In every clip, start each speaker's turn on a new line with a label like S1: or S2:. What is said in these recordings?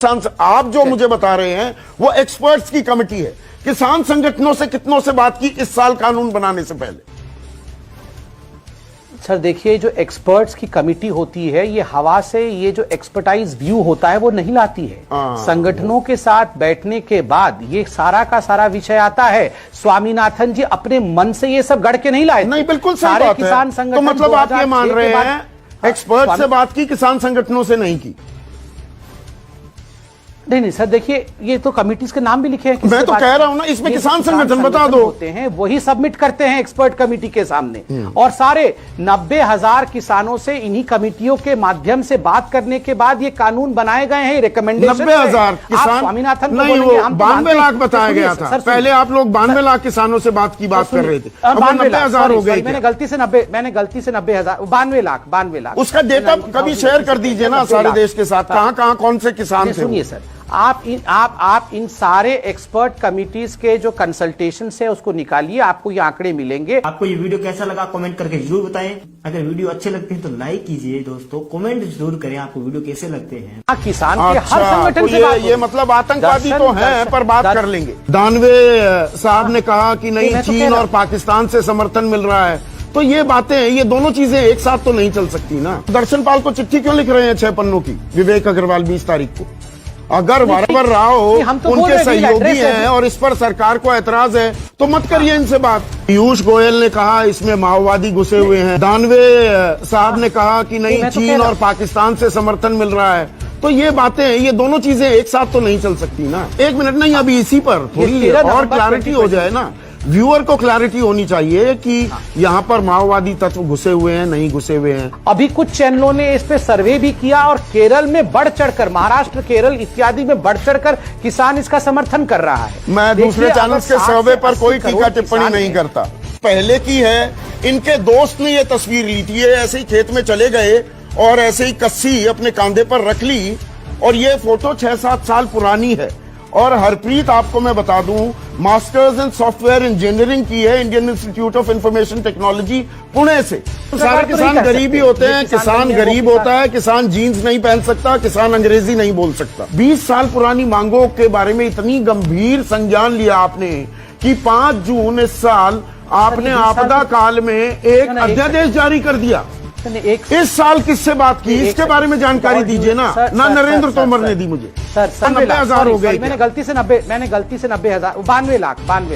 S1: आप जो मुझे बता रहे हैं वो एक्सपर्ट्स की कमेटी है। किसान संगठनों से कितनों से बात की इस साल कानून बनाने से पहले?
S2: सर देखिए, जो एक्सपर्ट्स की कमेटी होती है ये हवा से ये जो एक्सपर्टाइज व्यू होता है वो नहीं लाती है। संगठनों के साथ बैठने के बाद ये सारा का सारा विषय आता है। स्वामीनाथन जी अपने मन से ये सब गढ़ के नहीं लाए।
S1: नहीं, बिल्कुल सही
S2: सारे
S1: बात
S2: किसान
S1: है।
S2: संगठन
S1: तो मतलब आप ये मान रहे हैं एक्सपर्ट से
S2: स्वामी-
S1: बात की, किसान संगठनों से नहीं की?
S2: नहीं सर, देखिए ये तो कमिटीज के नाम भी लिखे हैं।
S1: मैं तो कह रहा हूं ना, इसमें किसान संगठन बता दो।
S2: होते हैं वही सबमिट करते हैं एक्सपर्ट कमेटी के सामने, और सारे 90,000 किसानों से इन्हीं कमेटियों के माध्यम से बात करने के बाद ये कानून बनाए गए हैं। रिकमेंडेशन
S1: 90,000 किसान
S2: स्वामीनाथन
S1: नहीं, वो 92 लाख बताया गया था। पहले आप लोग 92 लाख किसानों से बात कर रहे थे, अब 90,000 हो गए।
S2: मैंने गलती से 90,000 92 लाख
S1: उसका डेटा कभी शेयर कर दीजिए ना सारे देश के साथ, कहां कौन से किसान थे।
S2: सुनिए सर, आप इन सारे एक्सपर्ट कमिटीज के जो कंसल्टेशन है उसको निकालिए, आपको ये आंकड़े मिलेंगे।
S3: आपको ये वीडियो कैसा लगा कमेंट करके जरूर बताएं। अगर वीडियो अच्छे लगते हैं तो लाइक कीजिए दोस्तों, कमेंट जरूर करें आपको वीडियो कैसे लगते हैं।
S2: किसान के हर संगठन
S1: तो
S2: से बात
S1: ये मतलब आतंकवादी तो हैं, पर बात कर लेंगे। दानवे साहब ने कहा कि नहीं, चीन और पाकिस्तान से समर्थन मिल रहा है, तो ये बातें, ये दोनों चीजें एक साथ तो नहीं चल सकती ना। दर्शनपाल को चिट्ठी क्यों लिख रहे हैं 6 पन्नों की विवेक अग्रवाल 20 तारीख को? अगर वरवर राव उनके सहयोगी हैं और इस पर सरकार को ऐतराज है तो मत करिए इनसे बात। पीयूष गोयल ने कहा इसमें माओवादी घुसे हुए हैं। दानवे साहब ने कहा कि नहीं, चीन और पाकिस्तान से समर्थन मिल रहा है, तो ये बातें, ये दोनों चीजें एक साथ तो नहीं चल सकती ना। एक मिनट, नहीं अभी इसी पर थोड़ी और क्लैरिटी हो जाए ना, व्यूअर को क्लैरिटी होनी चाहिए कि यहाँ पर माओवादी तत्व घुसे हुए हैं नहीं घुसे हुए हैं।
S2: अभी कुछ चैनलों ने इस पे सर्वे भी किया और केरल में बढ़ चढ़कर, महाराष्ट्र केरल इत्यादि में बढ़ चढ़कर किसान इसका समर्थन कर रहा है।
S1: मैं दूसरे चैनल के सर्वे पर कोई टीका टिप्पणी नहीं करता। पहले की है, इनके दोस्त ने ये तस्वीर ली थी, ये ऐसे ही खेत में चले गए और ऐसे ही कस्सी अपने कांधे पर रख ली, और ये फोटो 6-7 साल पुरानी है। और हरप्रीत, आपको मैं बता दूं, मास्टर्स इन सॉफ्टवेयर इंजीनियरिंग की है Indian institute of information technology Pune से। सारे किसान गरीब ही होते हैं, किसान गरीब होता है, किसान जीन्स नहीं पहन सकता, किसान अंग्रेजी नहीं बोल सकता। 20 साल पुरानी मांगों के बारे में इतनी गंभीर संज्ञान लिया आपने कि 5 जून इस साल आपने आपदा काल में एक अध्यादेश जारी कर दिया। इस साल किससे बात की, इसके बारे में जानकारी दीजिए ना। नरेंद्र तोमर ने दी मुझे। 90,000 हो गए।
S2: मैंने गलती से 90,000 92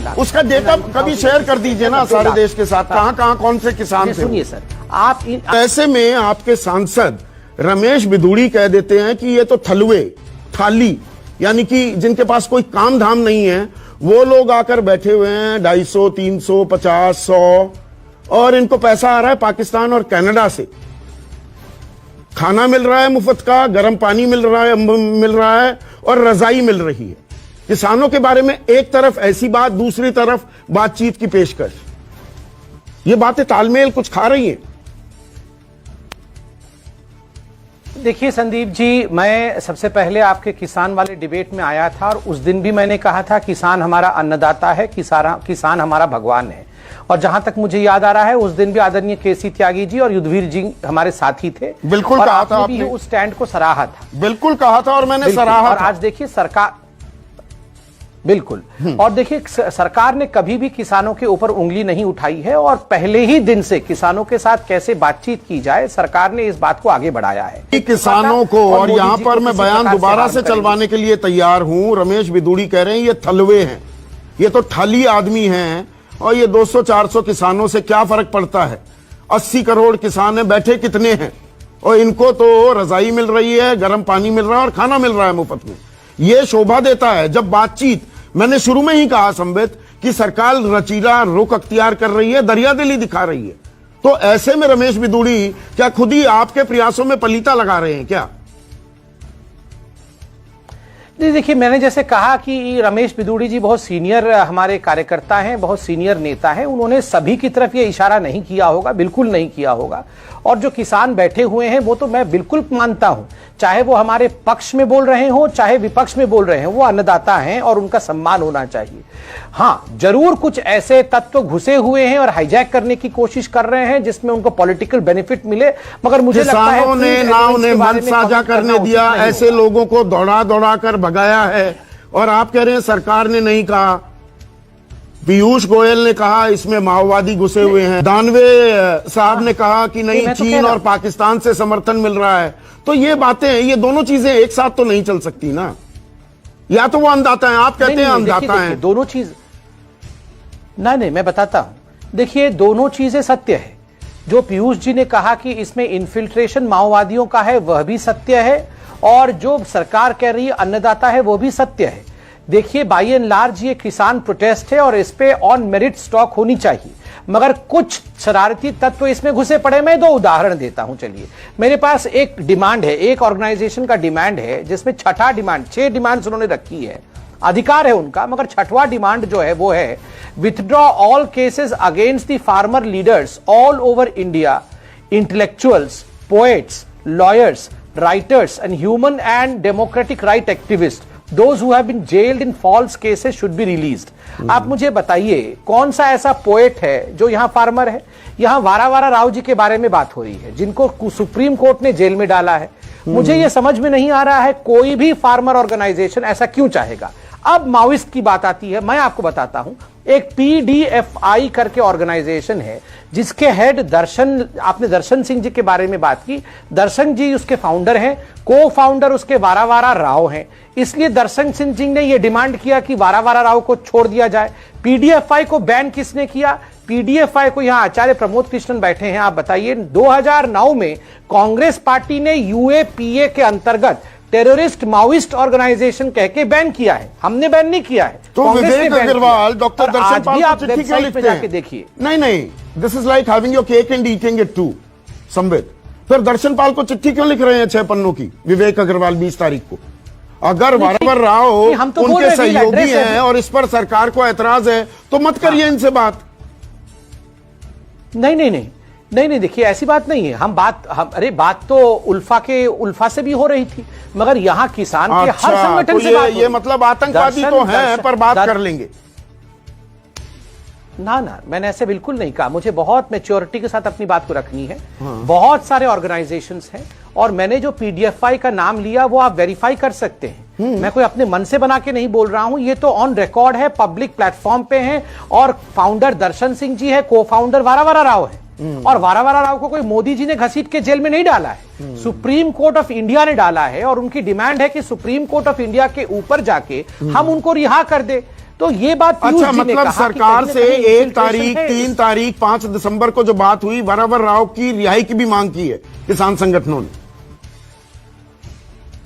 S2: लाख
S1: उसका डेटा कभी शेयर कर दीजिए ना सारे देश के साथ, कहां कौन से किसान थे।
S2: सुनिए सर, आप
S1: ऐसे में आपके सांसद रमेश बिधूड़ी कह देते हैं कि ये तो थाली, यानी कि जिनके पास कोई काम धाम नहीं है, वो लोग आकर बैठे हुए हैं 250, 300, 50, 100, और इनको पैसा आ रहा है पाकिस्तान और कनाडा से। खाना मिल रहा है मुफ्त का, गर्म पानी मिल रहा है और रजाई मिल रही है। किसानों के बारे में एक तरफ ऐसी बात, दूसरी तरफ बातचीत की पेशकश। ये बातें तालमेल कुछ खा रही हैं।
S2: देखिए संदीप जी, मैं सबसे पहले आपके किसान वाले डिबेट में आया था और उस दिन भी मैंने कहा था किसान हमारा अन्नदाता है, किसान हमारा भगवान है। और जहां तक मुझे याद आ रहा है, उस दिन भी आदरणीय केसी त्यागी जी और युद्धवीर जी हमारे साथी थे।
S1: बिल्कुल
S2: और
S1: कहा था
S2: आपने भी उस स्टैंड को सराहा था।
S1: बिल्कुल कहा था और मैंने सराहा।
S2: और आज देखिए सरकार, बिल्कुल, और देखिए सरकार ने कभी भी किसानों के ऊपर उंगली नहीं उठाई है और पहले ही दिन से किसानों के साथ कैसे बातचीत की जाए, सरकार ने इस बात को आगे बढ़ाया है
S1: किसानों को। और यहां पर मैं बयान दोबारा से चलवाने के लिए तैयार हूं। रमेश बिधूड़ी कह रहे हैं ये थलवे हैं, ये तो थाली आदमी हैं, और ये 200-400 किसानों से क्या फर्क पड़ता है। 80 करोड़ किसान हैं, बैठे कितने हैं, और इनको तो रजाई मिल रही है, गर्म पानी मिल रहा है और खाना मिल रहा है मुफ्त में। ये शोभा देता है जब बातचीत, मैंने शुरू में ही कहा संबित, कि सरकार रचीला रुख अख्तियार कर रही है, दरियादिली दिखा रही है। तो ऐसे में रमेश बिधूड़ी क्या खुद ही आपके प्रयासों में पलीता लगा रहे हैं क्या?
S2: देखिए, मैंने जैसे कहा कि रमेश बिदूड़ी जी बहुत सीनियर हमारे कार्यकर्ता हैं, बहुत सीनियर नेता हैं। उन्होंने सभी की तरफ ये इशारा नहीं किया होगा, बिल्कुल नहीं किया होगा। और जो किसान बैठे हुए हैं वो तो मैं बिल्कुल मानता हूं, चाहे वो हमारे पक्ष में बोल रहे हो चाहे विपक्ष में बोल रहे हैं, वो अन्नदाता हैं और उनका सम्मान होना चाहिए। हां, जरूर कुछ ऐसे तत्व घुसे हुए हैं और हाईजैक करने की कोशिश कर रहे हैं जिसमें उनको पॉलिटिकल बेनिफिट मिले, मगर मुझे लगता है
S1: किसानों ने ना उन्हें मन साझा करने दिया, ऐसे लोगों को दौड़ा दौड़ा कर भगाया है। और आप कह रहे हैं सरकार ने नहीं कहा। पीयूष गोयल ने कहा इसमें माओवादी घुसे हुए हैं, दानवे साहब ने कहा कि नहीं, चीन और पाकिस्तान से समर्थन मिल रहा है। तो ये बातें, ये दोनों चीजें एक साथ तो नहीं चल सकती ना। या तो वो अन्नदाता है, आप कहते हैं अन्नदाता है,
S2: दोनों चीज नहीं, मैं बताता हूं। देखिए, दोनों चीजें सत्य है। जो पीयूष जी ने कहा कि इसमें इन्फिल्ट्रेशन माओवादियों का है, वह भी सत्य है, और जो सरकार कह रही है अन्नदाता है, वो भी सत्य है। देखिए, बाई एंड लार्ज ये किसान प्रोटेस्ट है और इस पे ऑन मेरिट स्टॉक होनी चाहिए, मगर कुछ शरारती तत्व इसमें घुसे पड़े। मैं दो उदाहरण देता हूं। चलिए, मेरे पास एक डिमांड है, एक ऑर्गेनाइजेशन का डिमांड है जिसमें छठा डिमांड, 6 डिमांड्स उन्होंने रखी है, अधिकार है उनका, मगर छठवां डिमांड जो है वो है withdraw all cases against the farmer leaders all over India, intellectuals, poets, lawyers, writers and human and democratic right activists, those who have been jailed in false cases should be released। आप मुझे बताइए कौन सा ऐसा poet है जो यहाँ farmer है? यहाँ वारावारा राव जी के बारे में बात हो रही है, जिनको सुप्रीम कोर्ट ने जेल में डाला है। मुझे ये समझ में नहीं आ रहा है कोई भी फार्मर ऑर्गेनाइजेशन ऐसा क्यों चाहेगा। अब माओइस्ट की बात आती है, मैं आपको बताता हूं, एक PDFI करके ऑर्गेनाइजेशन है जिसके हेड दर्शन, आपने दर्शन सिंह जी के बारे में बात की, दर्शन जी उसके फाउंडर हैं, को फाउंडर उसके वारावारा राव हैं। इसलिए दर्शन सिंह जी ने यह डिमांड किया कि वारावारा राव को छोड़ दिया जाए। PDFI को बैन किसने किया? PDFI को यहां आचार्य प्रमोद कृष्णन बैठे हैं, आप बताइए। 2009 में कांग्रेस पार्टी ने UAPA के अंतर्गत टेररिस्ट माओइस्ट ऑर्गेनाइजेशन कह के बैन किया है, हमने बैन नहीं किया है।
S1: तो विवेक अग्रवाल, डॉक्टर दर्शन पाल को चिट्ठी क्यों लिखते हैं?
S2: देखिए,
S1: नहीं, this is like having your cake and eating it too, Sambit. फिर दर्शन पाल को चिट्ठी क्यों लिख रहे हैं 6 पन्नों की, विवेक अग्रवाल 20 तारीख को? अगर वारावार राव उनके सहयोगी हैं और इस पर सरकार को ऐतराज है तो मत करिए इनसे बात।
S2: नहीं, देखिए ऐसी बात नहीं है। अरे बात तो उल्फा से भी हो रही थी, मगर यहाँ किसान के हर संगठन से बात
S1: ये मतलब आतंकवादी तो हैं पर बात कर लेंगे
S2: ना, मैंने ऐसे बिल्कुल नहीं कहा। मुझे बहुत मैच्योरिटी के साथ अपनी बात को रखनी है। बहुत सारे ऑर्गेनाइजेशंस हैं और मैंने जो PDFI का नाम लिया वो आप वेरीफाई कर सकते हैं। मैं कोई अपने मन से बना के नहीं बोल रहा हूं, ये तो ऑन रिकॉर्ड है, पब्लिक प्लेटफॉर्म पे है। और फाउंडर दर्शन सिंह जी है, को फाउंडर वारावारा राव है। और वारावारा राव को कोई मोदी जी ने घसीट के जेल में नहीं डाला है, सुप्रीम कोर्ट ऑफ इंडिया ने डाला है। और उनकी डिमांड है कि सुप्रीम कोर्ट ऑफ इंडिया के ऊपर जाके हम उनको रिहा कर दे। तो ये बात
S1: अच्छा, मतलब सरकार से 1 तारीख, 3 तारीख, 5 दिसंबर को जो बात हुई, वारावार राव की रिहाई की भी मांग की है किसान संगठनों ने।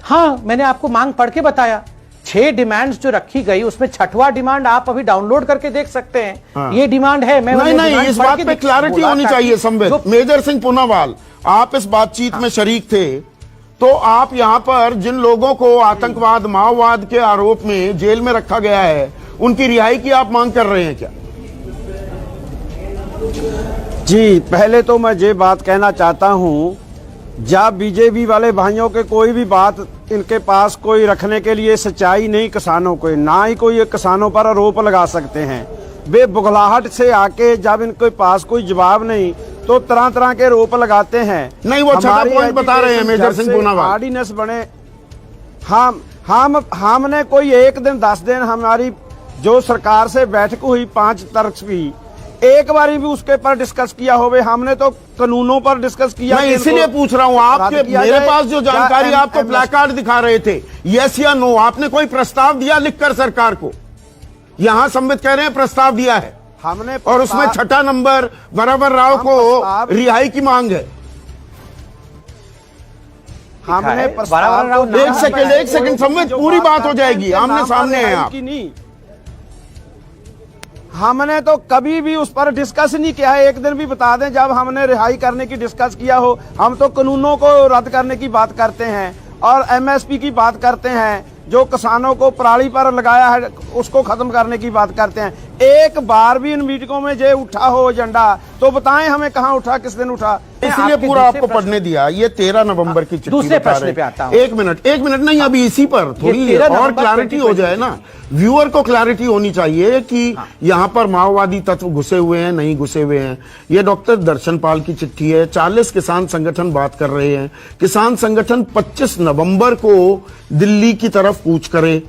S2: हाँ, मैंने आपको मांग पढ़ के बताया। 6 डिमांड्स जो रखी गई उसमें छठवां डिमांड आप अभी डाउनलोड करके देख सकते हैं। हाँ। ये डिमांड है। मैं
S1: नहीं, इस बात पे क्लैरिटी होनी चाहिए संबित। मेजर सिंह पूनावाल, आप इस बातचीत में शरीक थे, तो आप यहां पर जिन लोगों को आतंकवाद, माओवाद के आरोप में जेल में रखा गया है, उनकी रिहाई की आप मांग कर रहे हैं क्या?
S4: जी, पहले तो मैं ये बात कहना चाहता हूं, जब बीजेपी वाले भाइयों के कोई भी बात इनके पास कोई रखने के लिए सच्चाई नहीं किसानों को, ना ही कोई किसानों पर आरोप लगा सकते हैं। वे बुगलाहट से आके जब इनके पास कोई जवाब नहीं तो तरह तरह के आरोप लगाते हैं।
S1: नहीं, वो छठा पॉइंट बता रहे हैं मेजर सिंह पूनावाल।
S4: ऑर्डिनेंस बने, हमने कोई 1 दिन 10 दिन हमारी जो सरकार से बैठक हुई 5 तारीख की, एक बारी भी उसके पर डिस्कस किया होवे। हमने तो कानूनों पर डिस्कस किया।
S1: मैं इसीलिए पूछ रहा हूं, आपके मेरे पास जो जानकारी, आप तो प्लेकार्ड दिखा रहे थे, यस या नो, आपने कोई प्रस्ताव दिया लिखकर सरकार को? यहां संबित कह रहे हैं प्रस्ताव दिया है
S4: हमने,
S1: और उसमें छठा नंबर वारावार राव को रिहाई की मांग है।
S4: हमने
S1: एक सेकंड संबित, पूरी बात हो जाएगी, आमने सामने है आप।
S4: हमने तो कभी भी उस पर डिस्कस नहीं किया है। एक दिन भी बता दें जब हमने रिहाई करने की डिस्कस किया हो। हम तो कानूनों को रद्द करने की बात करते हैं और MSP की बात करते हैं। जो किसानों को पराली पर लगाया है उसको खत्म करने की बात करते हैं। एक बार भी इन मीटिंगों में जे उठा हो एजेंडा तो बताएं हमें, कहां उठा, किस दिन उठा?
S1: इसलिए पूरा आपको पढ़ने दिया। ये 13 नवंबर की चिट्ठी
S2: दूसरे
S1: बता
S2: प्रश्न
S1: रहे
S2: पे
S1: हैं।
S2: आता हूं।
S1: एक मिनट नहीं, अभी इसी पर थोड़ी
S2: 13
S1: और
S2: नवंबर
S1: क्लैरिटी हो जाए ना, व्यूअर को क्लैरिटी होनी चाहिए कि यहाँ पर माओवादी तत्व घुसे हुए हैं नहीं घुसे हुए हैं। ये डॉक्टर दर्शन पाल की चिट्ठी है। 40 किसान संगठन बात कर रहे हैं। किसान संगठन 25 नवंबर को दिल्ली की तरफ कूच करे।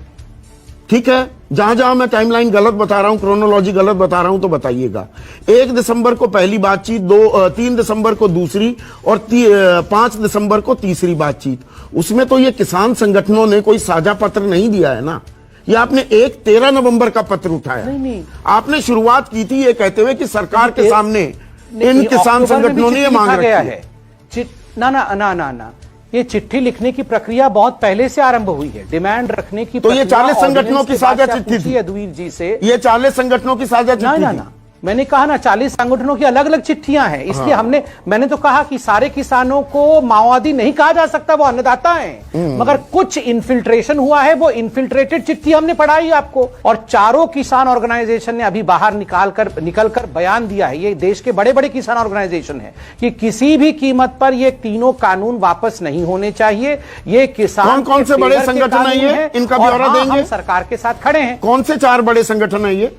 S1: ठीक है, जहां जहां मैं टाइमलाइन गलत बता रहा हूं, क्रोनोलॉजी गलत बता रहा हूं तो बताइएगा। 1 दिसंबर को पहली बातचीत, 3 दिसंबर को दूसरी और 5 दिसंबर को तीसरी बातचीत। उसमें तो ये किसान संगठनों ने कोई साझा पत्र नहीं दिया है ना। ये आपने 13 नवंबर का पत्र उठाया।
S2: नहीं।
S1: आपने शुरुआत की थी ये कहते हुए कि सरकार के सामने इन किसान संगठनों ने ये मांग रखी है।
S2: ना ये चिट्ठी लिखने की प्रक्रिया बहुत पहले से आरंभ हुई है। डिमांड रखने की
S1: तो ये 40 संगठनों की साझा चिट्ठी थी
S2: अद्वीर जी से।
S1: ये 40 संगठनों की साझा चिट्ठी थी।
S2: ना मैंने कहा ना 40 संगठनों की अलग अलग चिट्ठियां हैं। इसलिए मैंने तो कहा कि सारे किसानों को माओवादी नहीं कहा जा सकता, वो अन्नदाता हैं। मगर कुछ इन्फिल्ट्रेशन हुआ है, वो इन्फिल्ट्रेटेड चिट्ठी हमने पढ़ाई आपको। और चारों किसान ऑर्गेनाइजेशन ने अभी बाहर निकलकर बयान दिया है। ये देश के बड़े बड़े किसान ऑर्गेनाइजेशन है कि किसी भी कीमत पर ये तीनों कानून वापस नहीं होने चाहिए। ये किसान
S1: कौन से बड़े संगठन है ये, इनका ब्यौरा देंगे?
S2: हम सरकार के साथ खड़े हैं।
S1: कौन से 4 बड़े संगठन है ये?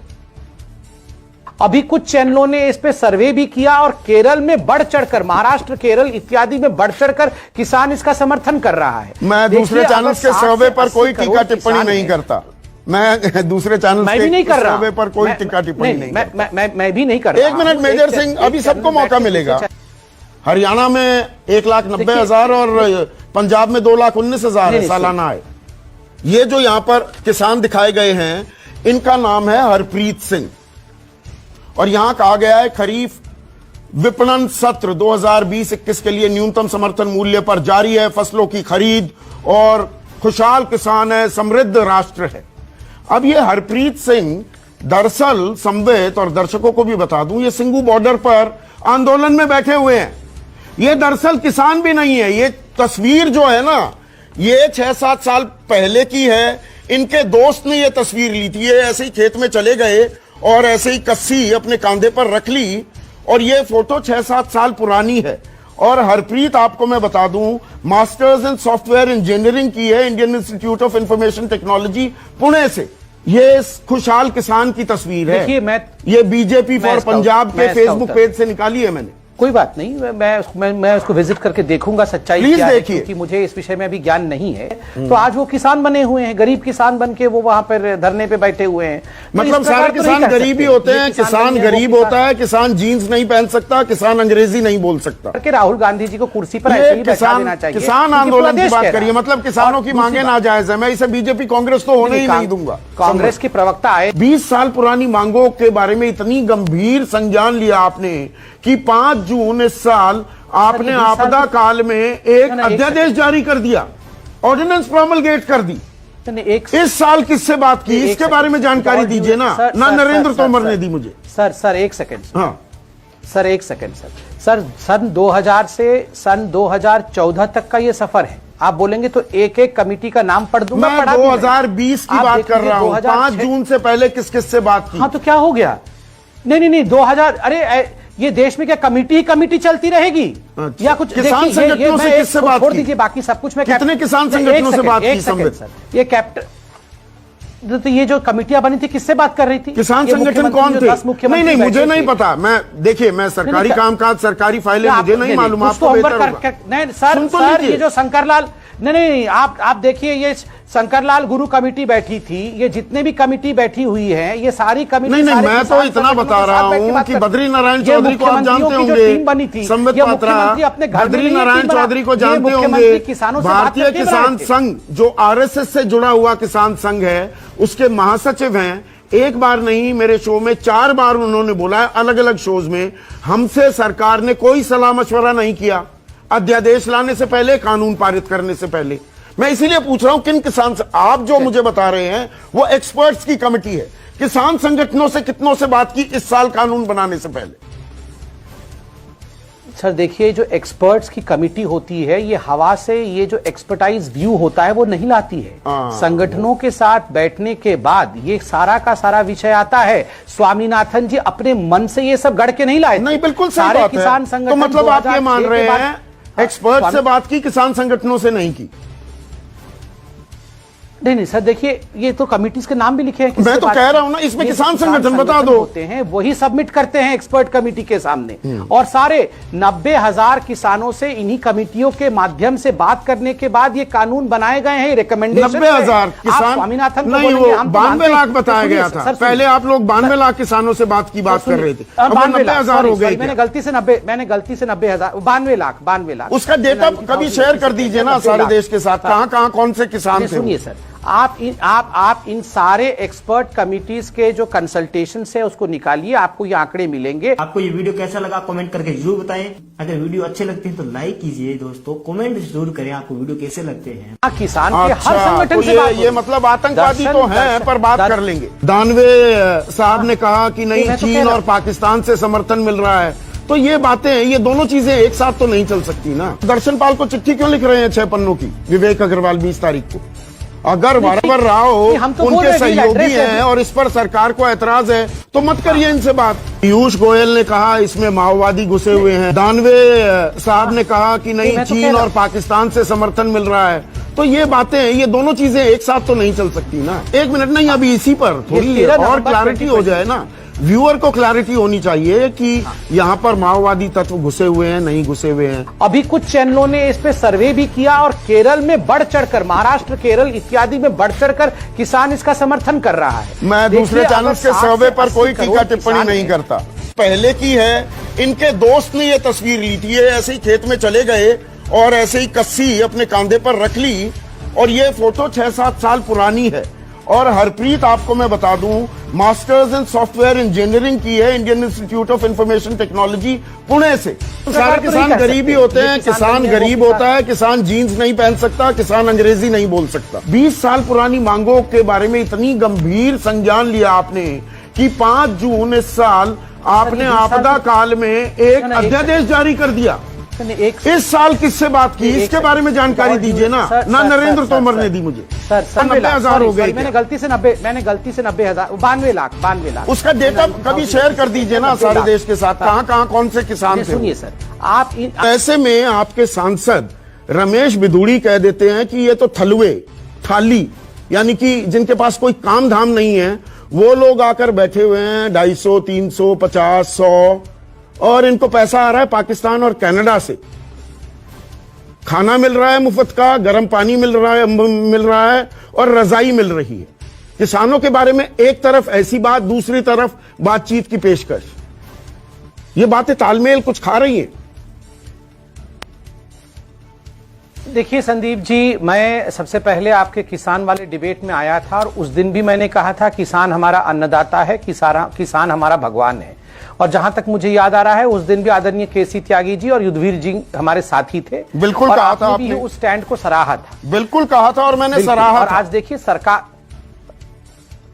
S2: अभी कुछ चैनलों ने इस पे सर्वे भी किया और केरल में बढ़ चढ़कर, महाराष्ट्र, केरल इत्यादि में बढ़ चढ़कर किसान इसका समर्थन कर रहा है।
S1: मैं दूसरे चैनल के सर्वे पर कोई टीका टिप्पणी नहीं करता। मैं दूसरे चैनल
S2: के सर्वे
S1: पर कोई टीका टिप्पणी नहीं करता।
S2: मैं भी नहीं कर रहा।
S1: एक मिनट मेजर सिंह, अभी सबको मौका मिलेगा। हरियाणा में 1,90,000 और पंजाब में 2,19,000 है सालाना आय। ये जो यहां पर किसान दिखाए गए हैं इनका नाम है हरप्रीत सिंह। और यहां कहा गया है खरीफ विपणन सत्र 2020-21 के लिए न्यूनतम समर्थन मूल्य पर जारी है फसलों की खरीद और खुशहाल किसान है, समृद्ध राष्ट्र है। अब ये हरप्रीत सिंह दरअसल संवेद और दर्शकों को भी बता दूं, ये सिंगू बॉर्डर पर आंदोलन में बैठे हुए हैं। ये दरअसल किसान भी नहीं है। ये तस्वीर जो है ना, ये 6-7 साल पहले की है। इनके दोस्त ने ये तस्वीर ली थी। ये ऐसे ही खेत में चले गए और ऐसे ही कस्सी अपने कांधे पर रख ली और ये फोटो 6-7 साल पुरानी है। और हरप्रीत, आपको मैं बता दूं, मास्टर्स इन सॉफ्टवेयर इंजीनियरिंग की है Indian institute of information technology Pune से। ये खुशहाल किसान की तस्वीर है।
S2: देखिए,
S1: ये बीजेपी फॉर पंजाब के फेसबुक पेज से निकाली है मैंने।
S2: कोई बात नहीं, मैं उसको विजिट करके देखूंगा सच्चाई क्या है, क्योंकि मुझे इस विषय में अभी ज्ञान नहीं है। तो आज वो किसान बने हुए हैं, गरीब किसान बन के वो वहां पर धरने पे बैठे हुए हैं।
S1: मतलब सारे किसान गरीब ही होते हैं? किसान गरीब होता है, किसान जीन्स नहीं पहन सकता, किसान अंग्रेजी नहीं बोल सकता।
S2: कि राहुल गांधी जी को कुर्सी पर ऐसे ही बैठा देना चाहिए।
S1: किसान आंदोलन की बात करिए, मतलब किसानों की मांगे नाजायज है। मैं इसे बीजेपी कांग्रेस तो होने ही नहीं दूंगा।
S2: कांग्रेस के प्रवक्ता आए,
S1: 20 साल पुरानी मांगों के बारे में इतनी गंभीर संज्ञान लिया आपने कि 5 जून इस साल आपने आपदा काल में एक अध्यादेश जारी कर दिया, ऑर्डिनेंस प्रोमलगेट कर दी। इस साल किससे बात की, इसके बारे में जानकारी दीजिए ना। नरेंद्र तोमर ने दी मुझे।
S2: Sir 1 second.
S1: हाँ
S2: सर 1 सेकंड। सर सन 2000 से सन 2014 तक का ये सफर है। आप बोलेंगे तो एक एक कमेटी का नाम पढ़ दूंगा।
S1: मैं 2020 की बात कर रहा हूं। 5 जून से पहले किस किस से बात की?
S2: हाँ तो क्या हो गया? नहीं 2000, अरे ये देश में क्या कमिटी ही कमिटी चलती रहेगी?
S1: अच्छा।
S2: या कुछ
S1: किसान संगठनों से किससे बात की?
S2: छोड़ दीजिए, बाकी सब कुछ मैं
S1: कितने किसान संगठनों से बात की?
S2: सर ये कैप्टन, तो ये जो कमिटियां बनी थी किससे बात कर रही थी?
S1: किसान संगठन कौन थे? नहीं मुझे नहीं पता। मैं देखिए, मैं सरकारी कामकाज, सरकारी फाइलें मुझे नहीं मालूम। आपको
S2: नहीं सर ये जो शंकरलाल, नहीं आप देखिए, ये शंकरलाल गुरु कमेटी बैठी थी, ये जितने भी कमेटी बैठी हुई है, ये सारी कमेटी।
S1: नहीं मैं तो इतना बता रहा हूं कि बद्री नारायण चौधरी को आप जानते होंगे, संबित पात्रा, बद्री नारायण चौधरी को जानते होंगे। भारतीय किसान संघ जो आरएसएस से जुड़ा हुआ किसान संघ है, उसके महासचिव हैं। एक बार नहीं, मेरे शो में 4 बार उन्होंने बोला है, अलग अलग शोज में, हमसे सरकार ने कोई सलाह मशवरा नहीं किया अध्यादेश लाने से पहले, कानून पारित करने से पहले। मैं इसीलिए पूछ रहा हूं किन किसान से आप जो मुझे बता रहे हैं वो एक्सपर्ट्स की कमेटी है। किसान संगठनों से कितनों से बात की इस साल कानून बनाने से पहले?
S2: सर देखिए, जो एक्सपर्ट्स की कमिटी होती है ये हवा से ये जो एक्सपर्टाइज व्यू होता है वो नहीं लाती है। संगठनों के साथ बैठने के बाद ये सारा का सारा विषय आता है। स्वामीनाथन जी अपने मन से ये सब गढ़ के नहीं लाए।
S1: नहीं, बिल्कुल सही
S2: सारे
S1: बात
S2: किसान
S1: है।
S2: संगठन
S1: तो मतलब आप ये मान
S2: 2006
S1: रहे
S2: के बाद-
S1: हैं एक्सपर्ट से बात की, किसान संगठनों से नहीं की?
S2: नहीं सर देखिए, ये तो कमिटीज के नाम भी लिखे हैं।
S1: मैं तो कह रहा हूं ना, इसमें
S2: ये
S1: किसान
S2: जो
S1: संगठन बता दो।
S2: होते हैं वही सबमिट करते हैं एक्सपर्ट कमेटी के सामने, और सारे 90,000 किसानों से इन्हीं कमिटियों के माध्यम से बात करने के बाद ये कानून बनाए गए हैं। रिकमेंडेशन
S1: 90,000 किसान
S2: स्वामीनाथन
S1: नहीं, वो 92 लाख बताया गया था। पहले आप लोग 92 लाख किसानों से बात की बात कर रहे थे, अब 90,000 हो गए।
S2: मैंने गलती से 90,000 92 लाख
S1: उसका डेटा कभी शेयर कर दीजिए ना सारे देश के साथ, कहां कहां कौन से किसान थे।
S2: सुनिए सर, आप इन सारे एक्सपर्ट कमिटीज के जो कंसल्टेशन है उसको निकालिए, आपको ये आंकड़े मिलेंगे।
S3: आपको ये वीडियो कैसा लगा कमेंट करके जरूर बताएं। अगर वीडियो अच्छे लगते हैं तो लाइक कीजिए दोस्तों, कमेंट जरूर करें आपको वीडियो कैसे लगते हैं।
S2: किसान के हर
S1: अच्छा,
S2: संगठन
S1: तो
S2: से बात
S1: ये मतलब आतंकवादी तो हैं, पर बात कर लेंगे। दानवे साहब ने कहा कि नहीं, चीन और पाकिस्तान से समर्थन मिल रहा है, तो ये बातें, ये दोनों चीजें एक साथ तो नहीं चल सकती ना। दर्शनपाल को चिट्ठी क्यों लिख रहे हैं 6 पन्नों की, विवेक अग्रवाल 20 तारीख को? अगर बराबर राव
S2: तो
S1: उनके सहयोगी हैं और इस पर सरकार को ऐतराज है तो मत करिए इनसे बात। पीयूष गोयल ने कहा इसमें माओवादी घुसे हुए हैं। दानवे साहब ने कहा कि नहीं, चीन और पाकिस्तान से समर्थन मिल रहा है, तो ये बातें, ये दोनों चीजें एक साथ तो नहीं चल सकती ना। एक मिनट नहीं, अभी इसी पर थोड़ी और क्लैरिटी हो जाए ना, व्यूअर को क्लैरिटी होनी चाहिए कि यहाँ पर माओवादी तत्व घुसे हुए हैं नहीं घुसे हुए हैं।
S2: अभी कुछ चैनलों ने इस पे सर्वे भी किया और केरल में बढ़ चढ़कर, महाराष्ट्र, केरल इत्यादि में बढ़ चढ़कर किसान इसका समर्थन कर रहा है।
S1: मैं दूसरे चैनल के सर्वे पर कोई टीका टिप्पणी नहीं करता। पहले की है, इनके दोस्त ने ये तस्वीर ली थी, ये ऐसे ही खेत में चले गए और ऐसे ही कस्सी अपने कांधे पर रख ली, और ये फोटो 6-7 साल पुरानी है। और हरप्रीत, आपको मैं बता दूं, मास्टर्स इन सॉफ्टवेयर इंजीनियरिंग की है Indian institute of information technology Pune से। सारे किसान गरीब ही होते हैं, किसान गरीब होता है, किसान जीन्स नहीं पहन सकता, किसान अंग्रेजी नहीं बोल सकता। 20 साल पुरानी मांगों के बारे में इतनी गंभीर संज्ञान लिया आपने कि 5 जून इस साल आपने आपदा काल में एक अध्यादेश जारी कर दिया। इस साल किससे बात की, इसके बारे में जानकारी दीजिए ना। नरेंद्र तोमर ने दी मुझे।
S2: सर
S1: 90,000 हो गए।
S2: मैंने गलती से 90,000 92 लाख
S1: उसका डेटा कभी शेयर कर दीजिए ना सारे देश के साथ, कहां कहां कौन से किसान थे।
S2: सुनिए सर, आप
S1: ऐसे में आपके सांसद रमेश बिधूड़ी कह देते हैं कि ये तो थलवे, थाली, यानी कि जिनके पास कोई काम धाम नहीं है, वो लोग आकर बैठे हुए हैं 250, 300, 50, 100, और इनको पैसा आ रहा है पाकिस्तान और कनाडा से। खाना मिल रहा है मुफ्त का, गर्म पानी मिल रहा है और रजाई मिल रही है। किसानों के बारे में एक तरफ ऐसी बात, दूसरी तरफ बातचीत की पेशकश। ये बातें तालमेल कुछ खा रही हैं।
S2: देखिए संदीप जी, मैं सबसे पहले आपके किसान वाले डिबेट में आया था और उस दिन भी मैंने कहा था किसान हमारा अन्नदाता है, किसान हमारा भगवान है। और जहां तक मुझे याद आ रहा है उस दिन भी आदरणीय केसी त्यागी जी और युद्धवीर जी हमारे साथी थे।
S1: बिल्कुल कहा था आपने,
S2: उस स्टैंड को सराहा था।
S1: बिल्कुल कहा था और मैंने सराहा
S2: और आज देखिए सरकार,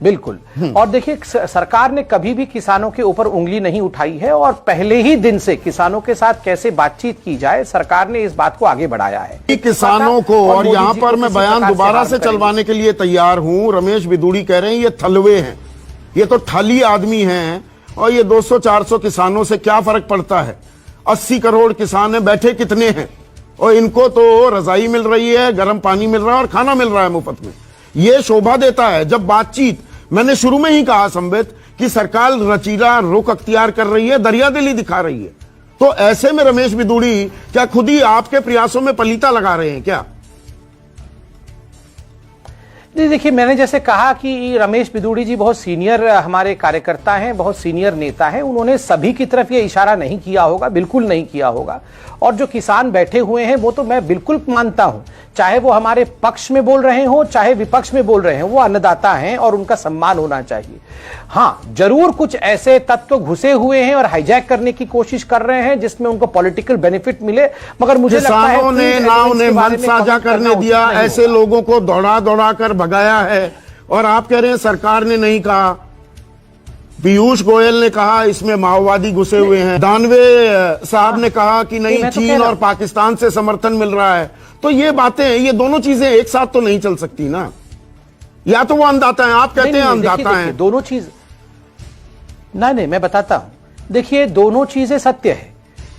S2: बिल्कुल, और देखिए सरकार ने कभी भी किसानों के ऊपर उंगली नहीं उठाई है और पहले ही दिन से किसानों के साथ कैसे बातचीत की जाए, सरकार ने इस बात को आगे बढ़ाया है
S1: किसानों को। और यहां पर मैं बयान दोबारा से चलवाने के लिए तैयार हूं। रमेश बिधूड़ी कह रहे हैं ये थलवे हैं, ये तो थाली आदमी हैं, और ये 200-400 किसानों से क्या फर्क पड़ता है। 80 करोड़ किसान हैं, बैठे कितने हैं, और इनको तो रजाई मिल रही है, गर्म पानी मिल रहा है और खाना मिल रहा है मुफ्त में। ये शोभा देता है जब बातचीत, मैंने शुरू में ही कहा संबित कि सरकार रचीला रुख अख्तियार कर रही है, दरियादिली दिखा रही है। तो ऐसे में रमेश बिधूड़ी क्या खुद ही आपके प्रयासों में पलीता लगा रहे हैं क्या?
S2: देखिए, मैंने जैसे कहा कि रमेश बिधूड़ी जी बहुत सीनियर हमारे कार्यकर्ता हैं, बहुत सीनियर नेता हैं। उन्होंने सभी की तरफ ये इशारा नहीं किया होगा, बिल्कुल नहीं किया होगा। और जो किसान बैठे हुए हैं वो तो मैं बिल्कुल मानता हूं, चाहे वो हमारे पक्ष में बोल रहे हो चाहे विपक्ष में बोल रहे हैं, वो अन्नदाता हैं और उनका सम्मान होना चाहिए। हां, जरूर कुछ ऐसे तत्व घुसे हुए हैं और हाईजैक करने की कोशिश कर रहे हैं जिसमें उनको पॉलिटिकल बेनिफिट मिले, मगर मुझे लगता है
S1: किसानों ने ना उन्हें मंच साझा करने दिया, ऐसे लोगों को दौड़ा दौड़ा कर भगाया है, और आप कह रहे हैं सरकार ने नहीं कहा। पीयूष गोयल ने कहा इसमें माओवादी घुसे हुए हैं, दानवे साहब ने कहा कि नहीं
S2: मैं तो कह
S1: चीन
S2: रहा
S1: और पाकिस्तान से समर्थन मिल रहा है। तो ये बातें, ये दोनों चीजें एक साथ तो नहीं चल सकती ना। या तो वो अंधाता है, आप कहते हैं अंधाता है,
S2: दोनों चीज नहीं, मैं बताता हूं। देखिए, दोनों चीजें सत्य है।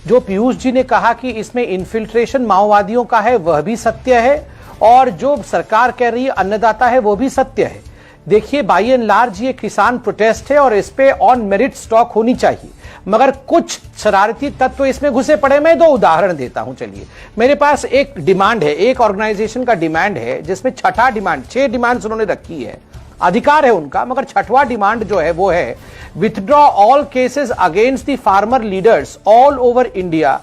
S2: जो पीयूष जी ने कहा कि इसमें इन्फिल्ट्रेशन माओवादियों का है, वह भी सत्य है, और जो सरकार कह रही है अन्नदाता है, वो भी सत्य है। देखिए, बाई एंड लार्ज ये किसान प्रोटेस्ट है और इस पे ऑन मेरिट स्टॉक होनी चाहिए, मगर कुछ शरारती तत्व इसमें घुसे पड़े। मैं 2 उदाहरण देता हूं। चलिए, मेरे पास एक डिमांड है, एक ऑर्गेनाइजेशन का डिमांड है, जिसमें 6ठा डिमांड, 6 डिमांड्स उन्होंने रखी है, अधिकार है उनका, मगर 6वां डिमांड जो है वो है withdraw all cases against the farmer leaders all over India,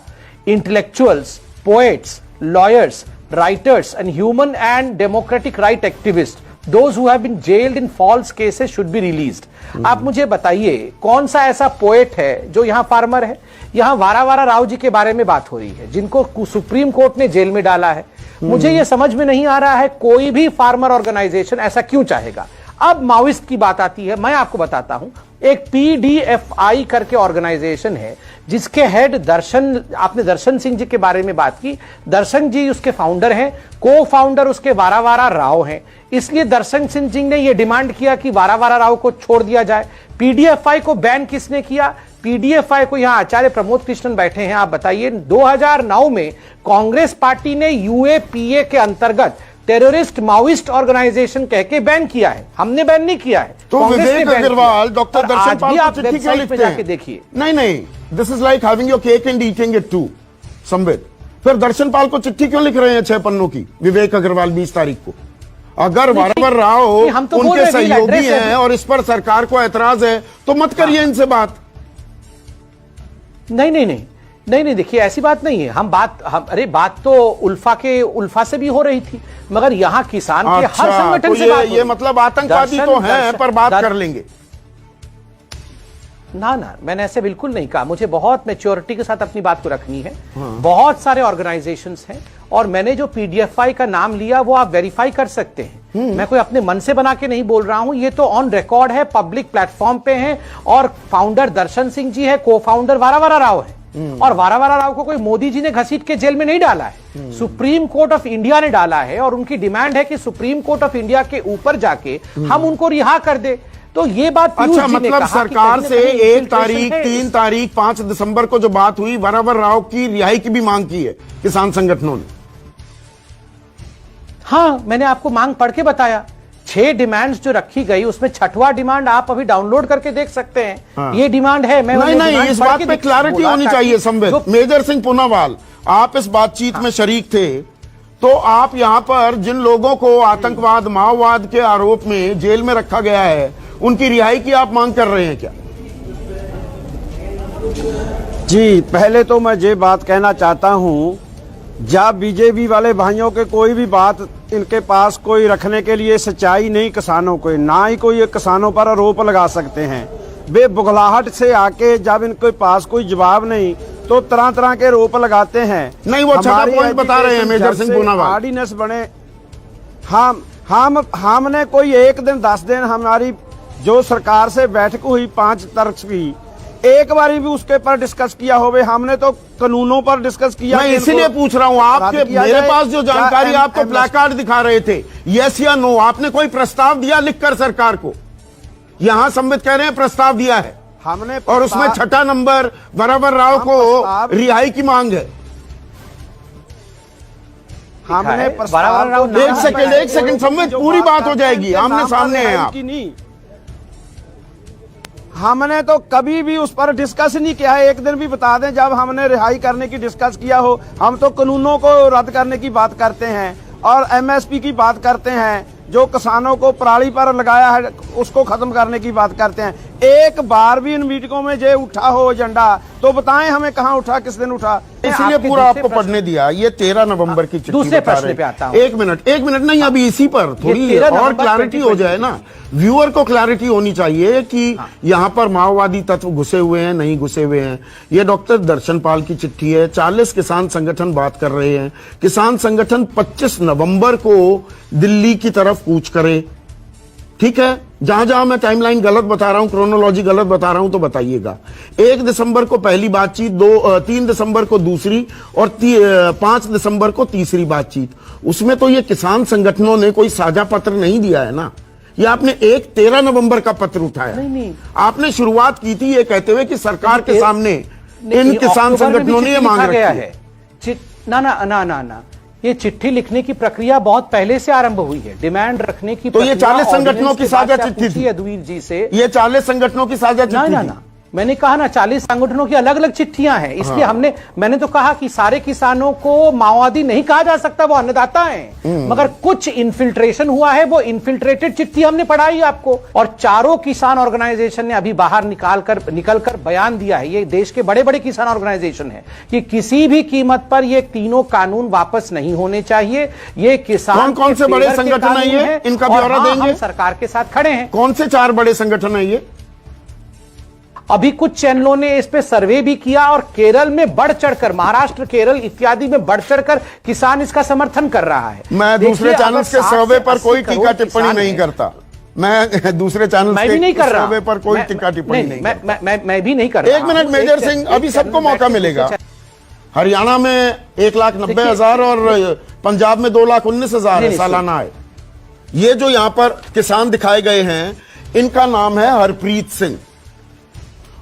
S2: intellectuals, poets, lawyers, writers and human and democratic right activist, those who have been jailed in false cases should be released। आप मुझे बताइए, कौन सा ऐसा poet है जो यहां farmer है? यहां वारा राव जी के बारे में बात हो रही है, जिनको सुप्रीम कोर्ट ने जेल में डाला है। मुझे यह समझ में नहीं आ रहा है, कोई भी फार्मर ऑर्गेनाइजेशन ऐसा क्यों चाहेगा। अब माओइस्ट की बात आती है, मैं आपको बताता हूं, एक PDFI करके ऑर्गेनाइजेशन है, जिसके हेड दर्शन, आपने दर्शन सिंह जी के बारे में बात की, दर्शन जी उसके फाउंडर हैं, को फाउंडर उसके वारा राव हैं। इसलिए दर्शन सिंह जी ने यह डिमांड किया कि वारा राव को छोड़ दिया जाए। PDFI को बैन किसने किया? PDFI को, यहां आचार्य प्रमोद कृष्णन बैठे हैं, आप बताइए। 2009 में कांग्रेस पार्टी ने UAPA के अंतर्गत टेररिस्ट माओइस्ट ऑर्गेनाइजेशन कह के बैन किया है, हमने बैन नहीं किया है।
S1: तो विवेक अग्रवाल, डॉक्टर दर्शन पाल को चिट्ठी क्यों लिखते हैं?
S2: देखिए,
S1: नहीं, this is like having your cake and eating it too, Sambit. फिर दर्शन पाल को चिट्ठी क्यों लिख रहे हैं 6 पन्नों की, विवेक अग्रवाल 20 तारीख को? अगर वारंवार राव
S2: तो
S1: उनके सहयोगी हैं और इस पर सरकार को ऐतराज है, तो मत करिए इनसे बात।
S2: नहीं, देखिए, ऐसी बात नहीं है। अरे बात तो उल्फा से भी हो रही थी, मगर यहां किसान के हर संगठन
S1: तो
S2: से बात
S1: ये मतलब आतंकवादी तो हैं, पर बात कर लेंगे
S2: ना। मैंने ऐसे बिल्कुल नहीं कहा। मुझे बहुत मैच्योरिटी के साथ अपनी बात को रखनी है। बहुत सारे ऑर्गेनाइजेशंस हैं, और मैंने जो PDFI का नाम लिया वो आप वेरीफाई कर सकते हैं। मैं कोई अपने मन से बना के नहीं बोल रहा हूं, ये तो ऑन रिकॉर्ड है, पब्लिक प्लेटफॉर्म पे है। और फाउंडर दर्शन सिंह जी है, को फाउंडर वारा राव है, और वारा राव को कोई मोदी जी ने घसीट के जेल में नहीं डाला है, सुप्रीम कोर्ट ऑफ इंडिया ने डाला है। और उनकी डिमांड है कि सुप्रीम कोर्ट ऑफ इंडिया के ऊपर जाके हम उनको रिहा कर दे। तो ये बात
S1: अच्छा, मतलब सरकार से 1 तारीख, 3 तारीख, 5 दिसंबर को जो बात हुई, वारा राव की रिहाई की भी मांग की है किसान संगठनों ने।
S2: हाँ, मैंने आपको मांग पढ़ के बताया। 6 डिमांड्स जो रखी गई, उसमें 6वां डिमांड आप अभी डाउनलोड करके देख सकते हैं।
S1: हाँ।
S2: ये डिमांड है। मैं
S1: नहीं, इस बात पे क्लैरिटी होनी चाहिए संबित। मेजर सिंह पूनावाल, आप इस बातचीत में शरीक थे, तो आप यहां पर जिन लोगों को आतंकवाद, माओवाद के आरोप में जेल में रखा गया है, उनकी रिहाई की आप मांग कर रहे हैं क्या?
S4: जी, पहले तो मैं ये बात कहना चाहता हूं, जब बीजेपी वाले भाइयों के कोई भी बात इनके पास कोई रखने के लिए सच्चाई नहीं किसानों को, ना ही कोई किसानों पर आरोप लगा सकते हैं। वे बुगलाहट से आके जब इनके पास कोई जवाब नहीं, तो तरह तरह के आरोप लगाते हैं।
S1: नहीं, वो 6वां पॉइंट बता रहे हैं मेजर सिंह पूनावाल।
S4: ऑर्डिनेंस बने, हमने कोई 1 दिन 10 दिन हमारी जो सरकार से बैठक हुई 5 तारीख की, एक बारी भी उसके पर डिस्कस किया होवे? हमने तो कानूनों पर डिस्कस किया।
S1: मैं इसीलिए पूछ रहा हूं, आपके मेरे पास जो जानकारी, आप तो प्लेकार्ड दिखा रहे थे, यस या नो, आपने कोई प्रस्ताव दिया लिखकर सरकार को? यहां संबित कह रहे हैं प्रस्ताव दिया है
S4: हमने,
S1: और उसमें 6ठा नंबर वारा राव को रिहाई की मांग है।
S4: हमने
S1: एक सेकंड संबित, पूरी बात हो जाएगी, आमने सामने है आप।
S4: हमने तो कभी भी उस पर डिस्कस नहीं किया है। एक दिन भी बता दें जब हमने रिहाई करने की डिस्कस किया हो। हम तो कानूनों को रद्द करने की बात करते हैं और MSP की बात करते हैं, जो किसानों को पराली पर लगाया है उसको खत्म करने की बात करते हैं। एक बार भी इन मीटिंगों में जे उठा हो एजेंडा, तो बताएं हमें कहां उठा, किस दिन उठा?
S1: इसलिए पूरा आपको पढ़ने दिया। ये 13 नवंबर की चिट्ठी
S2: दूसरे प्रश्न पे आता हूं।
S1: एक मिनट नहीं, अभी इसी पर थोड़ी और क्लैरिटी हो जाए ना, व्यूअर को क्लैरिटी होनी चाहिए कि यहाँ पर माओवादी तत्व घुसे हुए हैं, नहीं घुसे हुए हैं। ये डॉक्टर दर्शन पाल की चिट्ठी है। 40 किसान संगठन बात कर रहे हैं। किसान संगठन 25 नवंबर को दिल्ली की तरफ कूच करे, ठीक है, जहां जहां मैं टाइमलाइन गलत बता रहा हूं, क्रोनोलॉजी गलत बता रहा हूं तो बताइएगा। 1 दिसंबर को पहली बातचीत, 3 दिसंबर को दूसरी और 5 दिसंबर को तीसरी बातचीत। उसमें तो ये किसान संगठनों ने कोई साझा पत्र नहीं दिया है ना, ये आपने 13 नवंबर का पत्र उठाया।
S2: नहीं।
S1: आपने शुरुआत की थी ये कहते हुए कि सरकार के सामने इन किसान संगठनों ने ये मांग रखी है।
S2: ना, ये चिट्ठी लिखने की प्रक्रिया बहुत पहले से आरंभ हुई है। डिमांड रखने की
S1: तो ये 40 संगठनों की साझा चिट्ठी थी
S2: अद्वीर जी से,
S1: ये 40 संगठनों की साझा चिट्ठी थी।
S2: मैंने कहा ना 40 संगठनों की अलग अलग चिट्ठियां हैं, इसलिए मैंने तो कहा कि सारे किसानों को माओवादी नहीं कहा जा सकता, वो अन्नदाता हैं, मगर कुछ इन्फिल्ट्रेशन हुआ है, वो इन्फिल्ट्रेटेड चिट्ठी हमने पढ़ाई आपको। और चारों किसान ऑर्गेनाइजेशन ने अभी बाहर निकलकर बयान दिया है, ये देश के बड़े बड़े किसान ऑर्गेनाइजेशन है, कि किसी भी कीमत पर ये तीनों कानून वापस नहीं होने चाहिए। ये किसान
S1: कौन से बड़े संगठन है ये, इनका ब्यौरा देंगे?
S2: हम सरकार के साथ खड़े हैं।
S1: कौन से 4 बड़े संगठन है ये?
S2: अभी कुछ चैनलों ने इस पे सर्वे भी किया और केरल में बढ़ चढ़कर, महाराष्ट्र, केरल इत्यादि में बढ़ चढ़कर किसान इसका समर्थन कर रहा है।
S1: मैं दूसरे चैनल के सर्वे पर कोई टीका टिप्पणी नहीं करता। मैं दूसरे चैनल के सर्वे पर कोई टीका टिप्पणी नहीं करता।
S2: मैं भी नहीं कर रहा।
S1: 1 मिनट मेजर सिंह, अभी सबको मौका मिलेगा। हरियाणा में 1,90,000 और पंजाब में 2,19,000 सालाना है। ये जो यहां पर किसान दिखाए गए हैं, इनका नाम है हरप्रीत सिंह,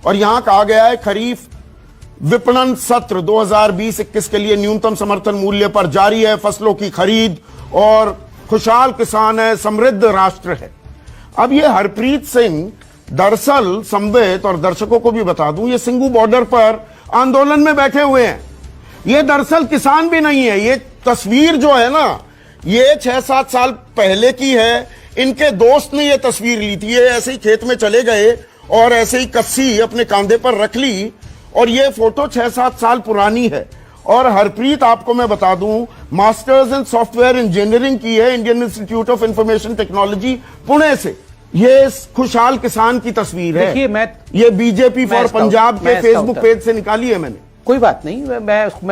S1: और यहां कहा गया है खरीफ विपणन सत्र 2020-21 के लिए न्यूनतम समर्थन मूल्य पर जारी है फसलों की खरीद, और खुशहाल किसान है, समृद्ध राष्ट्र है। अब ये हरप्रीत सिंह दरअसल संवेद और दर्शकों को भी बता दूं, ये सिंगू बॉर्डर पर आंदोलन में बैठे हुए हैं। ये दरअसल किसान भी नहीं है। ये तस्वीर जो है ना, ये 6-7 साल पहले की है। इनके दोस्त ने ये तस्वीर ली थी। ये ऐसे ही खेत में चले गए और ऐसे ही कस्सी अपने कांधे पर रख ली, और ये फोटो 6-7 साल पुरानी है। और हरप्रीत, आपको मैं बता दूं, मास्टर्स इन सॉफ्टवेयर इंजीनियरिंग की है Indian institute of information technology Pune से। ये खुशहाल किसान की तस्वीर है। ये बीजेपी फॉर पंजाब के फेसबुक पेज से निकाली है मैंने।
S2: कोई बात नहीं,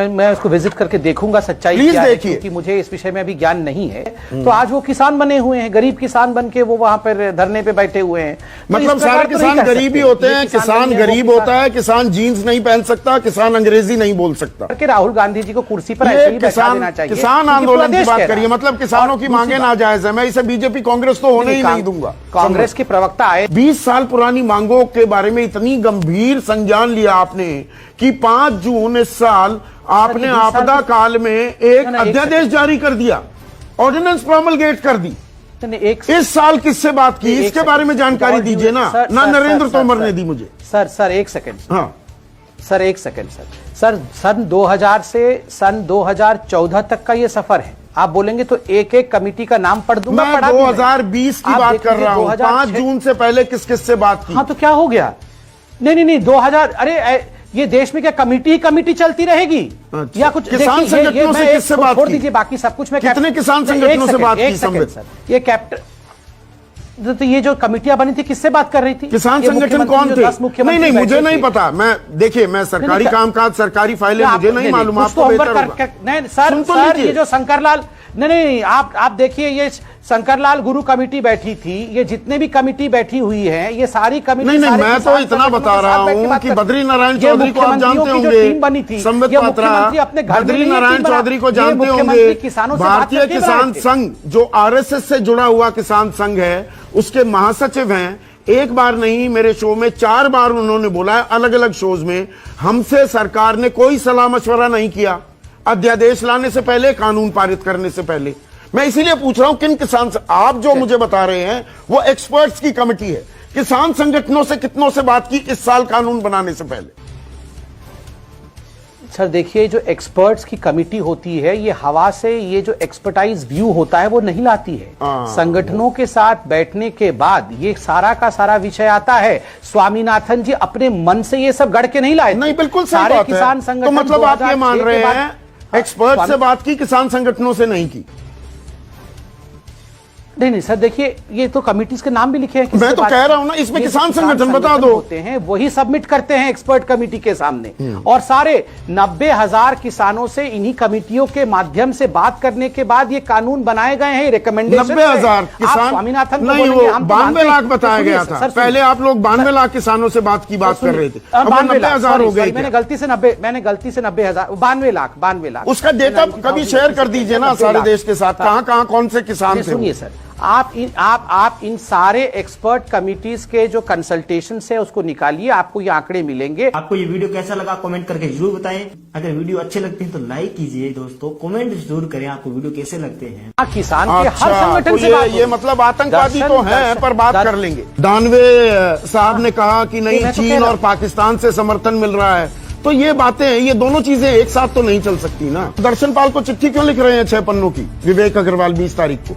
S2: मैं उसको विजिट करके देखूंगा सच्चाई क्या है, क्योंकि मुझे इस विषय में अभी ज्ञान नहीं है। तो आज वो किसान बने हुए हैं, गरीब किसान बन के वो वहां पर धरने पे बैठे हुए हैं।
S1: मतलब सारे किसान गरीब ही होते हैं? किसान गरीब होता है, किसान जीन्स नहीं पहन सकता, किसान अंग्रेजी नहीं बोल सकता।
S2: राहुल गांधी जी को कुर्सी पर ऐसे ही बैठा देना चाहिए।
S1: किसान आंदोलन की बात करिए, मतलब किसानों की मांगे नाजायज है। मैं इसे बीजेपी कांग्रेस तो होने ही नहीं दूंगा।
S2: कांग्रेस के प्रवक्ता आए,
S1: 20 साल पुरानी मांगों के बारे में इतनी गंभीर संज्ञान लिया आपने कि 5 जून इस साल आपने आपदा काल में एक अध्यादेश जारी कर दिया, ऑर्डिनेंस प्रोमलगेट कर दी। इस साल किससे बात की, इसके बारे में जानकारी दीजिए ना। नरेंद्र तोमर ने दी मुझे।
S2: Sir 1 second.
S1: हाँ
S2: सर 1 सेकंड। सर सन 2000 से सन 2014 तक का ये सफर है। आप बोलेंगे तो एक एक कमेटी का नाम पढ़ दूंगा।
S1: मैं 2020 की बात कर रहा हूं। 5 जून से पहले किस किस से बात की?
S2: हाँ तो क्या हो गया? नहीं 2000, अरे ये देश में क्या कमेटी चलती रहेगी?
S1: अच्छा।
S2: या कुछ
S1: किसान संगठनों से किससे बात की?
S2: छोड़ दीजिए, बाकी सब कुछ मैं
S1: कितने किसान संगठनों से बात की?
S2: सर ये कैप्टन, तो ये जो कमेटियां बनी थी किससे बात कर रही थी?
S1: किसान संगठन कौन थे? नहीं मुझे नहीं पता। मैं देखिए, मैं सरकारी कामकाज, सरकारी फाइलें मुझे नहीं मालूम। आपको बेहतर होगा।
S2: नहीं सर ये जो शंकरलाल, नहीं आप देखिए, ये शंकरलाल गुरु कमेटी बैठी थी, ये जितने भी कमेटी बैठी हुई है, ये सारी कमेटी
S1: नहीं मैं तो इतना बता रहा हूं कि बद्री नारायण चौधरी को आप जानते होंगे, संबित पात्रा, बद्री नारायण चौधरी को जानते होंगे। भारतीय किसान संघ जो आरएसएस से जुड़ा हुआ किसान संघ है, उसके महासचिव हैं। एक बार नहीं, मेरे शो में 4 बार उन्होंने बोला है, अलग अलग शोज में। हमसे सरकार ने कोई सलाह मशवरा नहीं किया अध्यादेश लाने से पहले, कानून पारित करने से पहले। मैं इसीलिए पूछ रहा हूं किन किसान से आप जो मुझे बता रहे हैं वो एक्सपर्ट्स की कमेटी है। किसान संगठनों से कितनों से बात की इस साल कानून बनाने से पहले?
S2: सर देखिए, जो एक्सपर्ट्स की कमेटी होती है, ये हवा से ये जो एक्सपर्टाइज व्यू होता है वो नहीं लाती है। संगठनों के साथ बैठने के बाद ये सारा का सारा विषय आता है। स्वामीनाथन जी अपने मन से ये सब गढ़ के नहीं लाए।
S1: नहीं, बिल्कुल सही
S2: सारे
S1: बात है।
S2: किसान संगठन,
S1: तो मतलब आप ये मान रहे हैं एक्सपर्ट से बात की, किसान संगठनों से नहीं की?
S2: नहीं नहीं सर, देखिए ये तो कमिटीज के नाम भी लिखे हैं।
S1: मैं
S2: किसके
S1: तो
S2: बात-
S1: कह रहा हूं ना, इसमें
S2: ये
S1: किसान संगठन बता दो।
S2: होते हैं, वही सबमिट करते हैं एक्सपर्ट कमेटी के सामने, और सारे 90,000 किसानों से इन्हीं कमिटियों के माध्यम से बात करने के बाद ये कानून बनाए गए हैं। रिकमेंडेशन
S1: 90,000 किसान
S2: स्वामीनाथन को
S1: नहीं,
S2: बोलेंगे,
S1: वो
S2: हम तो
S1: 92
S2: मानते
S1: लाख
S2: हैं।
S1: बताया
S2: सुनिए
S1: गया
S2: सर,
S1: था।
S2: सुनिए।
S1: पहले आप लोग 92 लाख किसानों से बात की बात कर रहे थे, अब वो 90,000 हो गए।
S2: मैंने गलती से 90,000 92 लाख
S1: उसका डेटा कभी शेयर कर दीजिए ना सारे देश के साथ, कहां कौन से किसान थे।
S2: सुनिए सर, आप इन सारे एक्सपर्ट कमिटीज के जो कंसल्टेशन है उसको निकालिए, आपको ये आंकड़े मिलेंगे।
S3: आपको ये वीडियो कैसा लगा कमेंट करके जरूर बताएं। अगर वीडियो अच्छे लगते हैं तो लाइक कीजिए दोस्तों, कमेंट जरूर करें आपको वीडियो कैसे लगते हैं।
S2: किसान के हर
S1: अच्छा,
S2: संगठन
S1: तो
S2: से बात
S1: ये मतलब आतंकवादी तो हैं, पर बात कर लेंगे। दानवे साहब ने कहा कि नहीं,
S2: मैं तो
S1: चीन
S2: कह रहा
S1: और पाकिस्तान से समर्थन मिल रहा है, तो ये बातें, ये दोनों चीजें एक साथ तो नहीं चल सकती ना। दर्शन पाल को चिट्ठी क्यों लिख रहे हैं 6 पन्नों की, विवेक अग्रवाल 20 तारीख को?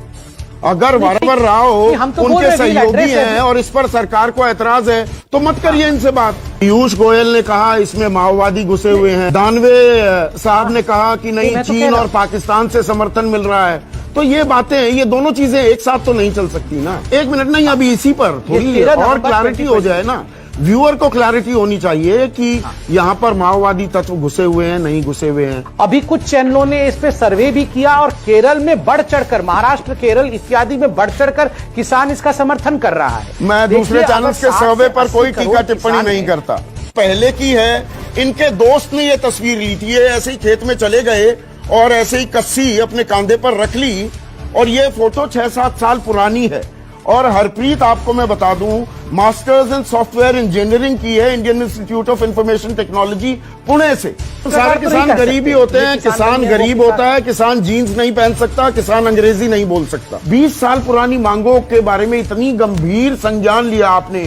S1: अगर वरवर राव
S2: हम तो बोल
S1: उनके
S2: रहे हैं,
S1: सहयोगी
S2: एड्रेस है।
S1: हैं और इस पर सरकार को ऐतराज है, तो मत करिए इनसे बात। पीयूष गोयल ने कहा इसमें माओवादी घुसे हुए हैं। दानवे साहब ने कहा कि नहीं,
S2: मैं तो कह
S1: चीन
S2: रहा
S1: और पाकिस्तान से समर्थन मिल रहा है, तो ये बातें, ये दोनों चीजें एक साथ तो नहीं चल सकती ना। एक मिनट नहीं, अभी इसी पर थोड़ी
S2: 13
S1: और
S2: नवंबर
S1: क्लैरिटी हो जाए ना, व्यूअर को क्लैरिटी होनी चाहिए कि यहाँ पर माओवादी तत्व घुसे हुए हैं, नहीं घुसे हुए हैं।
S2: अभी कुछ चैनलों ने इस पे सर्वे भी किया और केरल में बढ़ चढ़कर, महाराष्ट्र, केरल इत्यादि में बढ़ चढ़कर किसान इसका समर्थन कर रहा है।
S1: मैं दूसरे
S2: देखिए,
S1: चैनल
S2: अगर
S1: के
S2: 60
S1: सर्वे
S2: से
S1: पर
S2: 80
S1: कोई
S2: करोड़
S1: टीका टिप्पणी
S2: किसान
S1: नहीं
S2: हैं।
S1: करता। पहले की है, इनके दोस्त ने ये तस्वीर ली थी, ये ऐसे ही खेत में चले गए और ऐसे ही कस्सी अपने कांधे पर रख ली, और ये फोटो 6-7 साल पुरानी है। और हरप्रीत आपको मैं बता दूं, मास्टर्स इन सॉफ्टवेयर इंजीनियरिंग की है Indian institute of information technology Pune से। सारे किसान गरीब ही होते हैं, किसान गरीब होता है, किसान जीन्स नहीं पहन सकता, किसान अंग्रेजी नहीं बोल सकता। 20 साल पुरानी मांगों के बारे में इतनी गंभीर संज्ञान लिया आपने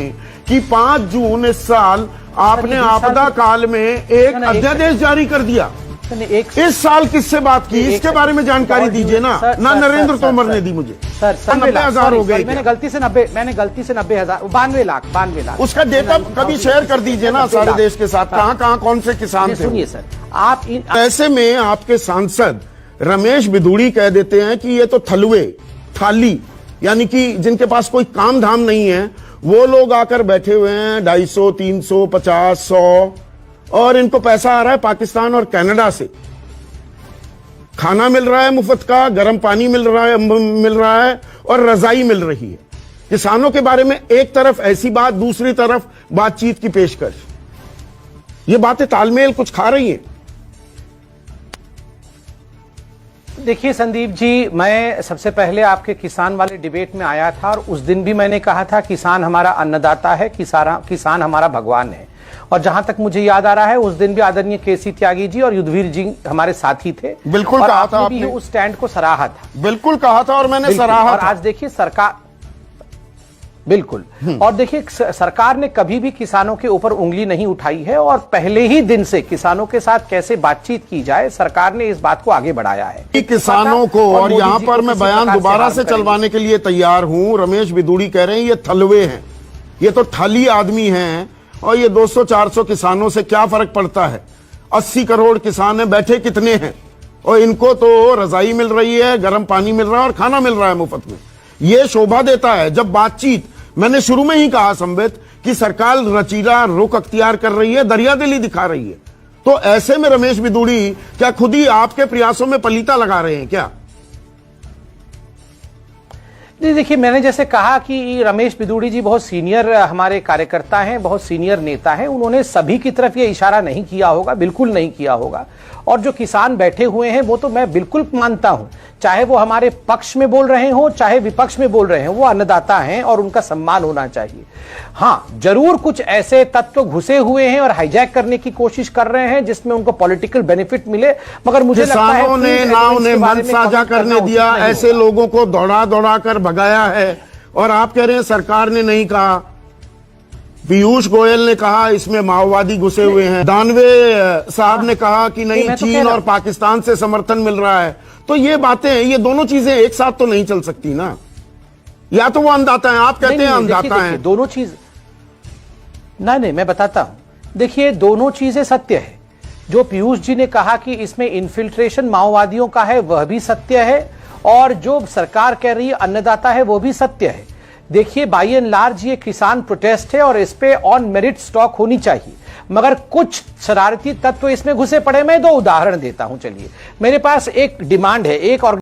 S1: कि 5 जून इस साल आपने आपदा काल में एक अध्यादेश जारी कर दिया। इस साल किससे बात की, इसके बारे में जानकारी दीजिए ना। ना नरेंद्र तोमर ने दी मुझे।
S2: सर
S1: 90,000 हो गए।
S2: मैंने गलती से 90,000 92 लाख
S1: उसका डेटा कभी शेयर कर दीजिए ना सारे देश के साथ, कहां कौन से किसान थे।
S2: सुनिए सर, आप
S1: ऐसे में आपके सांसद रमेश बिधूड़ी कह देते हैं कि ये तो थलुए, थाली, यानी कि जिनके पास कोई काम धाम नहीं है, वो लोग आकर बैठे हुए हैं 250, 300, 50, 100, और इनको पैसा आ रहा है पाकिस्तान और कनाडा से। खाना मिल रहा है मुफ्त का, गर्म पानी मिल रहा है और रजाई मिल रही है। किसानों के बारे में एक तरफ ऐसी बात, दूसरी तरफ बातचीत की पेशकश। ये बातें तालमेल कुछ खा रही हैं।
S2: देखिए संदीप जी, मैं सबसे पहले आपके किसान वाले डिबेट में आया था और उस दिन भी मैंने कहा था किसान हमारा अन्नदाता है, किसान हमारा भगवान है। और जहां तक मुझे याद आ रहा है, उस दिन भी आदरणीय केसी त्यागी जी और युद्धवीर जी हमारे साथी थे।
S1: बिल्कुल
S2: और
S1: कहा था
S2: आपने भी
S1: आपने।
S2: उस स्टैंड को सराहा था।
S1: बिल्कुल कहा था और मैंने
S2: बिल्कुल।
S1: सराहा
S2: और
S1: था।
S2: आज देखिए सरकार, बिल्कुल, और देखिए सरकार ने कभी भी किसानों के ऊपर उंगली नहीं उठाई है और पहले ही दिन से किसानों के साथ कैसे बातचीत की जाए, सरकार ने इस बात को आगे बढ़ाया है
S1: कि किसानों को। और
S2: मोदी
S1: यहां
S2: जी
S1: पर
S2: को
S1: मैं
S2: किसी
S1: बयान
S2: प्रकार से
S1: दोबारा
S2: हार्म
S1: से
S2: करेंगे।
S1: चलवाने के लिए तैयार हूं। रमेश बिधूड़ी कह रहे हैं ये थलवे हैं, ये तो थाली आदमी हैं, और ये 200-400 किसानों से क्या फर्क पड़ता है। 80 करोड़ किसान हैं, बैठे कितने हैं, और इनको तो रजाई मिल रही है, गर्म पानी मिल रहा है और खाना मिल रहा है मुफ्त में। ये शोभा देता है जब बातचीत, मैंने शुरू में ही कहा संबित, कि सरकार रचीला रुख अख्तियार कर रही है, दरियादिली दिखा रही है। तो ऐसे में रमेश बिधूड़ी क्या खुद ही आपके प्रयासों में पलीता लगा रहे हैं क्या?
S2: देखिए, मैंने जैसे कहा कि रमेश बिधूड़ी जी बहुत सीनियर हमारे कार्यकर्ता हैं, बहुत सीनियर नेता हैं। उन्होंने सभी की तरफ ये इशारा नहीं किया होगा, बिल्कुल नहीं किया होगा। और जो किसान बैठे हुए हैं वो तो मैं बिल्कुल मानता हूं, चाहे वो हमारे पक्ष में बोल रहे हो चाहे विपक्ष में बोल रहे हैं, वो अन्नदाता हैं और उनका सम्मान होना चाहिए। हां, जरूर कुछ ऐसे तत्व घुसे हुए हैं और हाईजैक करने की कोशिश कर रहे हैं जिसमें उनको पॉलिटिकल बेनिफिट मिले, मगर मुझे लगता है
S1: किसानों ने ना उन्हें मन साझा करने दिया, ऐसे लोगों को दौड़ा कर भगाया है। और आप कह रहे हैं सरकार ने नहीं कहा। पीयूष गोयल ने कहा इसमें माओवादी घुसे हुए हैं। दानवे साहब ने कहा कि नहीं, चीन और पाकिस्तान से समर्थन मिल रहा है। तो ये बातें, ये दोनों चीजें एक साथ तो नहीं चल सकती ना। या तो वो अन्नदाता है, आप कहते हैं अन्नदाता है,
S2: दोनों चीज नहीं, मैं बताता हूं। देखिए, दोनों चीजें सत्य है। जो पीयूष जी ने कहा कि इसमें इन्फिल्ट्रेशन माओवादियों का है, वह भी सत्य है। और जो सरकार कह रही है अन्नदाता है वो भी सत्य है। देखिए बाई एंड लार्ज ये किसान प्रोटेस्ट है और इस पे ऑन मेरिट स्टॉक होनी चाहिए, मगर कुछ शरारती तत्व इसमें घुसे पड़े। मैं 2 उदाहरण देता हूं। चलिए, मेरे पास एक डिमांड है, एक